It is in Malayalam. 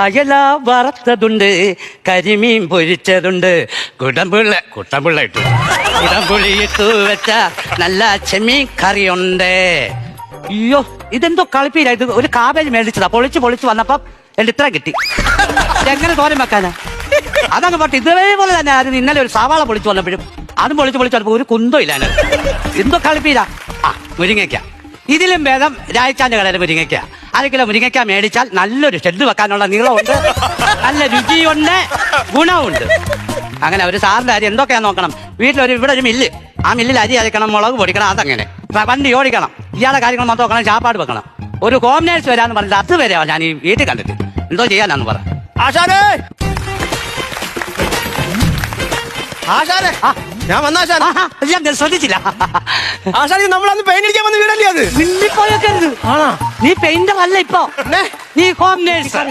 അയല വറുത്തതുണ്ട്, കരിമീൻ പൊരിച്ചതുണ്ട്, കുട്ടമ്പുള്ള ഇട്ടു, കുടംപുളി ഇട്ടു വെച്ച നല്ല ചെമ്മീൻ കറിയുണ്ട്. അയ്യോ, ഇതെന്തോ കളിപ്പീര. ഇത് ഒരു കാബേജ് മേടിച്ചതാ, പൊളിച്ച് വന്നപ്പോ എന്റെ ഇത്ര കിട്ടി. എങ്ങനെ തോരൻ വെക്കാനാ? അതങ്ങ് പട്ട് ഇതേപോലെ തന്നെ ആയിരുന്നു. ഇന്നലെ ഒരു സവാള പൊളിച്ചു വന്നപ്പോഴും അതും പൊളിച്ച് വന്നപ്പോ ഒരു കുന്തോ ഇല്ല. എന്തോ കളിപ്പീര. ആ, മുരിങ്ങയ്ക്ക. ഇതിലും ഭേദം രായച്ചാന്റെ കടയിൽ മുരിങ്ങയ്ക്ക. 1 കിലോ മുരിങ്ങയ്ക്ക മേടിച്ചാൽ നല്ലൊരു ഷെഡ് വെക്കാനുള്ള നീളമുണ്ട്, നല്ല രുചിയുണ്ട്, ഗുണമുണ്ട്. അങ്ങനെ ഒരു സാറിന്റെ അരി എന്തൊക്കെയാ നോക്കണം. ഇവിടെ ഒരു മില്ല്, ആ മില്ലിൽ അരി അരക്കണം, മുളക് പൊടിക്കണം, അതങ്ങനെ വണ്ടി ഓടിക്കണം, ഇയാളുടെ കാര്യങ്ങൾ മൊത്തം നോക്കണം, ചാപ്പാട് വെക്കണം. ഒരു ഹോം നേഴ്സ് വരാന്ന് പറഞ്ഞിട്ട് 10 പേരെയാ ഞാൻ ഈ വീട്ടിൽ കണ്ടിട്ട്. എന്തോ ചെയ്യാനാന്ന് പറ. ആശാനേ, ആശാനെ, ഞാൻ വന്ന ആശാൻ. ഞാൻ ശ്രദ്ധിച്ചില്ല. ആശാനെ, നമ്മളന്ന് പെയിന്റ് അടിക്കാൻ വന്ന വീടല്ലേ അത്? മിണ്ടിപ്പോയൊക്കെ നീ പെയിന്റർ അല്ല ഇപ്പൊ, നീ ഹോം നേഴ്സ്.